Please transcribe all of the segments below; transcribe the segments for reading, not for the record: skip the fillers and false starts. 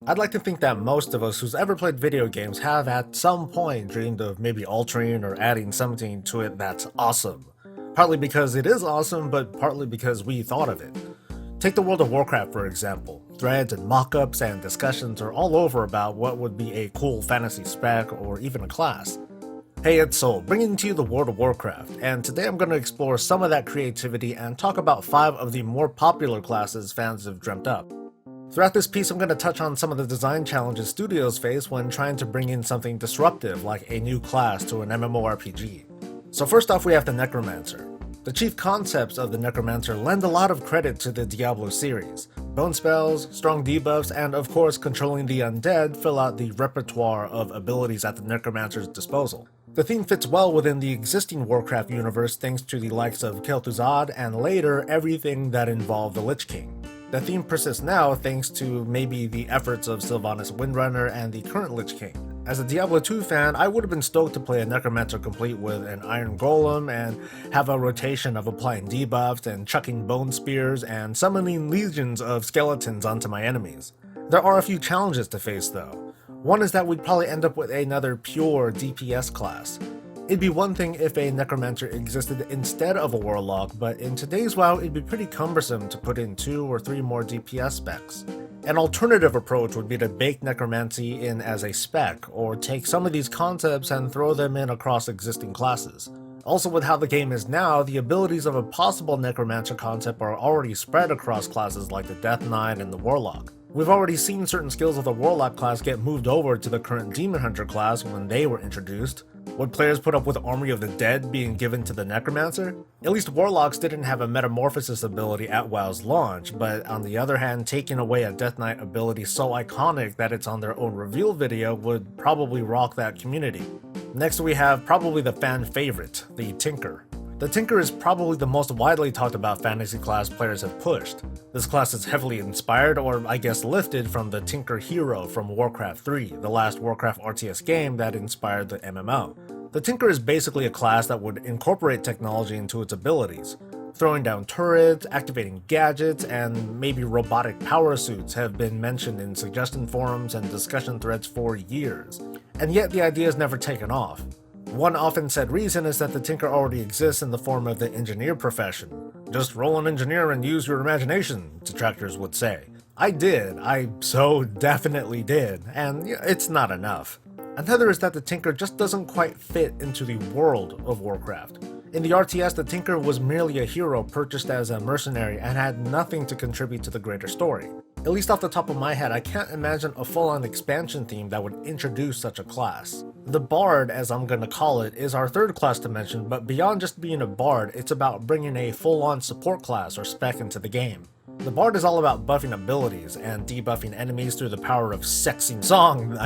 I'd like to think that most of us who's ever played video games have at some point dreamed of maybe altering or adding something to it that's awesome. Partly because it is awesome, but partly because we thought of it. Take the World of Warcraft for example. Threads and mock-ups and discussions are all over about what would be a cool fantasy spec or even a class. Hey, it's Soul, bringing to you the World of Warcraft, and today I'm going to explore some of that creativity and talk about 5 of the more popular classes fans have dreamt up. Throughout this piece, I'm going to touch on some of the design challenges studios face when trying to bring in something disruptive like a new class to an MMORPG. So first off, we have the Necromancer. The chief concepts of the Necromancer lend a lot of credit to the Diablo series. Bone spells, strong debuffs, and of course controlling the undead fill out the repertoire of abilities at the Necromancer's disposal. The theme fits well within the existing Warcraft universe thanks to the likes of Kel'Thuzad and later everything that involved the Lich King. The theme persists now thanks to maybe the efforts of Sylvanas Windrunner and the current Lich King. As a Diablo 2 fan, I would have been stoked to play a Necromancer complete with an Iron Golem and have a rotation of applying debuffs and chucking bone spears and summoning legions of skeletons onto my enemies. There are a few challenges to face though. One is that we'd probably end up with another pure DPS class. It'd be one thing if a Necromancer existed instead of a Warlock, but in today's WoW it'd be pretty cumbersome to put in 2 or 3 more DPS specs. An alternative approach would be to bake Necromancy in as a spec, or take some of these concepts and throw them in across existing classes. Also, with how the game is now, the abilities of a possible Necromancer concept are already spread across classes like the Death Knight and the Warlock. We've already seen certain skills of the Warlock class get moved over to the current Demon Hunter class when they were introduced. Would players put up with Army of the Dead being given to the Necromancer? At least Warlocks didn't have a Metamorphosis ability at WoW's launch, but on the other hand, taking away a Death Knight ability so iconic that it's on their own reveal video would probably rock that community. Next we have probably the fan favorite, the Tinker. The Tinker is probably the most widely talked about fantasy class players have pushed. This class is heavily inspired, or I guess lifted, from the Tinker Hero from Warcraft 3, the last Warcraft RTS game that inspired the MMO. The Tinker is basically a class that would incorporate technology into its abilities. Throwing down turrets, activating gadgets, and maybe robotic power suits have been mentioned in suggestion forums and discussion threads for years, and yet the idea is never taken off. One often said reason is that the Tinker already exists in the form of the engineer profession. Just roll an engineer and use your imagination, detractors would say. I did, I so definitely did, and it's not enough. Another is that the Tinker just doesn't quite fit into the world of Warcraft. In the RTS, the Tinker was merely a hero purchased as a mercenary and had nothing to contribute to the greater story. At least off the top of my head, I can't imagine a full-on expansion theme that would introduce such a class. The Bard, as I'm gonna call it, is our third class to mention, but beyond just being a Bard, it's about bringing a full-on support class or spec into the game. The Bard is all about buffing abilities and debuffing enemies through the power of song.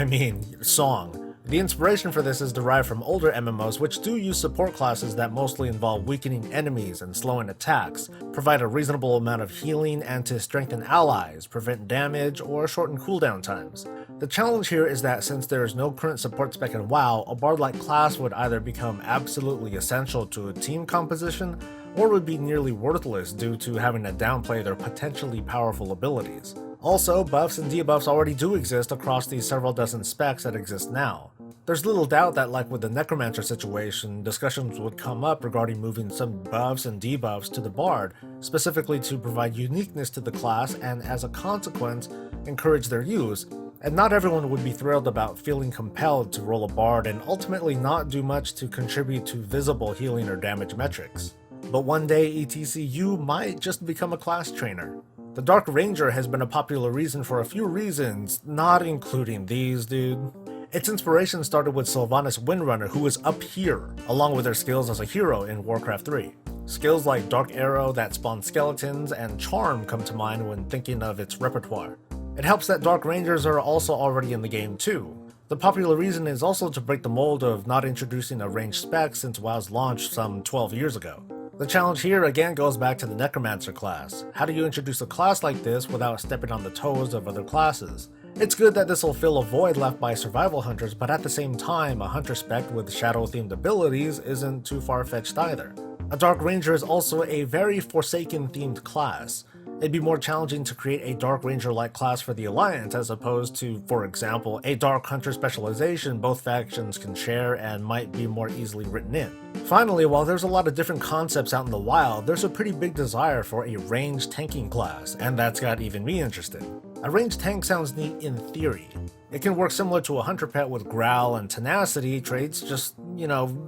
The inspiration for this is derived from older MMOs which do use support classes that mostly involve weakening enemies and slowing attacks, provide a reasonable amount of healing and to strengthen allies, prevent damage, or shorten cooldown times. The challenge here is that since there is no current support spec in WoW, a Bard-like class would either become absolutely essential to a team composition, or would be nearly worthless due to having to downplay their potentially powerful abilities. Also, buffs and debuffs already do exist across the several dozen specs that exist now. There's little doubt that, like with the Necromancer situation, discussions would come up regarding moving some buffs and debuffs to the Bard, specifically to provide uniqueness to the class and, as a consequence, encourage their use, and not everyone would be thrilled about feeling compelled to roll a Bard and ultimately not do much to contribute to visible healing or damage metrics. But one day, ETCU might just become a class trainer. The Dark Ranger has been a popular reason for a few reasons, not including these, dude. Its inspiration started with Sylvanas Windrunner, who is up here, along with her skills as a hero in Warcraft 3. Skills like Dark Arrow that spawn skeletons and Charm come to mind when thinking of its repertoire. It helps that Dark Rangers are also already in the game too. The popular reason is also to break the mold of not introducing a ranged spec since WoW's launch some 12 years ago. The challenge here again goes back to the Necromancer class. How do you introduce a class like this without stepping on the toes of other classes? It's good that this will fill a void left by survival hunters, but at the same time, a hunter spec with shadow-themed abilities isn't too far-fetched either. A Dark Ranger is also a very Forsaken-themed class. It'd be more challenging to create a Dark Ranger-like class for the Alliance as opposed to, for example, a Dark Hunter specialization both factions can share and might be more easily written in. Finally, while there's a lot of different concepts out in the wild, there's a pretty big desire for a ranged tanking class, and that's got even me interested. A ranged tank sounds neat in theory. It can work similar to a hunter pet with growl and tenacity traits, just,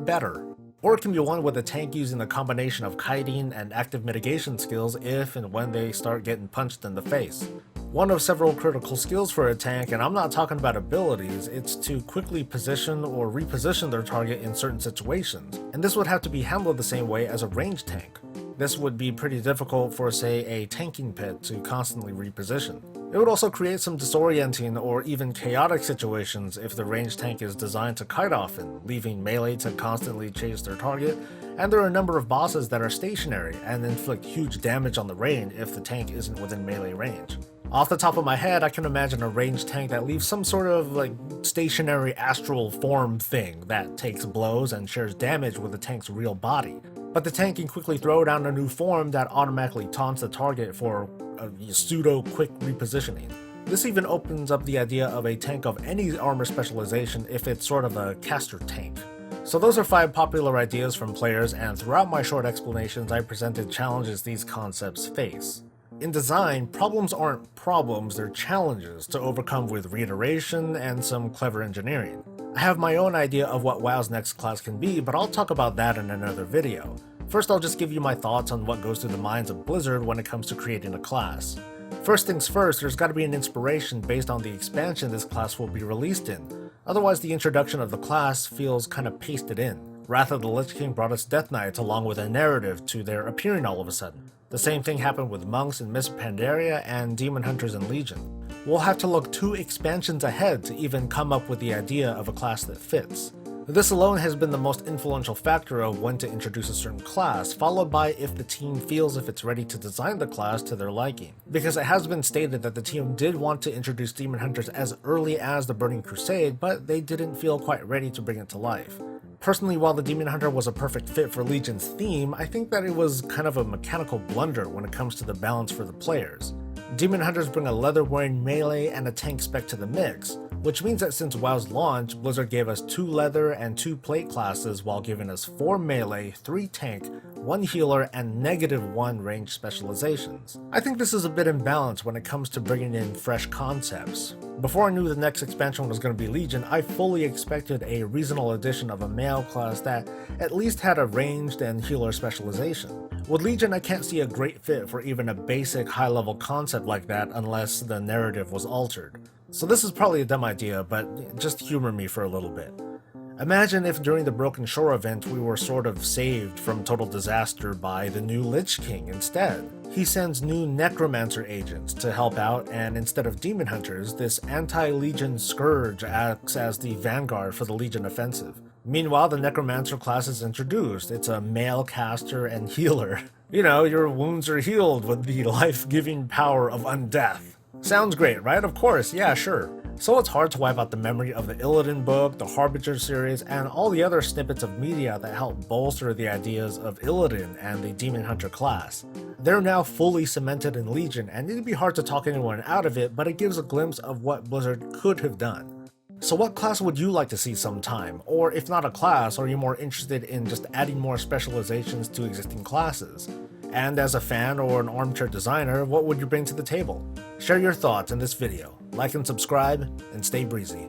better. Or it can be one with a tank using a combination of kiting and active mitigation skills if and when they start getting punched in the face. One of several critical skills for a tank, and I'm not talking about abilities, it's to quickly position or reposition their target in certain situations, and this would have to be handled the same way as a ranged tank. This would be pretty difficult for, say, a tanking pet to constantly reposition. It would also create some disorienting or even chaotic situations if the ranged tank is designed to kite often, leaving melee to constantly chase their target, and there are a number of bosses that are stationary and inflict huge damage on the range if the tank isn't within melee range. Off the top of my head, I can imagine a ranged tank that leaves some sort of stationary astral form thing that takes blows and shares damage with the tank's real body. But the tank can quickly throw down a new form that automatically taunts the target for a pseudo-quick repositioning. This even opens up the idea of a tank of any armor specialization if it's sort of a caster tank. So those are 5 popular ideas from players, and throughout my short explanations I presented challenges these concepts face. In design, problems aren't problems, they're challenges to overcome with reiteration and some clever engineering. I have my own idea of what WoW's next class can be, but I'll talk about that in another video. First, I'll just give you my thoughts on what goes through the minds of Blizzard when it comes to creating a class. First things first, there's gotta be an inspiration based on the expansion this class will be released in. Otherwise, the introduction of the class feels kinda pasted in. Wrath of the Lich King brought us Death Knights along with a narrative to their appearing all of a sudden. The same thing happened with monks in Mists of Pandaria and demon hunters in Legion. We'll have to look 2 expansions ahead to even come up with the idea of a class that fits. This alone has been the most influential factor of when to introduce a certain class, followed by if the team feels if it's ready to design the class to their liking. Because it has been stated that the team did want to introduce demon hunters as early as the Burning Crusade, but they didn't feel quite ready to bring it to life. Personally, while the Demon Hunter was a perfect fit for Legion's theme, I think that it was kind of a mechanical blunder when it comes to the balance for the players. Demon Hunters bring a leather-wearing melee and a tank spec to the mix, which means that since WoW's launch, Blizzard gave us 2 leather and 2 plate classes while giving us 4 melee, 3 tank, 1 healer, and -1 range specializations. I think this is a bit imbalanced when it comes to bringing in fresh concepts. Before I knew the next expansion was going to be Legion, I fully expected a reasonable addition of a male class that at least had a ranged and healer specialization. With Legion, I can't see a great fit for even a basic high-level concept like that unless the narrative was altered. So this is probably a dumb idea, but just humor me for a little bit. Imagine if during the Broken Shore event we were sort of saved from total disaster by the new Lich King instead. He sends new Necromancer agents to help out, and instead of demon hunters, this anti-Legion Scourge acts as the vanguard for the Legion offensive. Meanwhile, the Necromancer class is introduced. It's a male caster and healer. Your wounds are healed with the life-giving power of undeath. Sounds great, right? Of course, yeah, sure. So it's hard to wipe out the memory of the Illidan book, the Harbinger series, and all the other snippets of media that help bolster the ideas of Illidan and the Demon Hunter class. They're now fully cemented in Legion, and it'd be hard to talk anyone out of it, but it gives a glimpse of what Blizzard could have done. So what class would you like to see sometime? Or if not a class, are you more interested in just adding more specializations to existing classes? And as a fan or an armchair designer, what would you bring to the table? Share your thoughts in this video, like and subscribe, and stay breezy.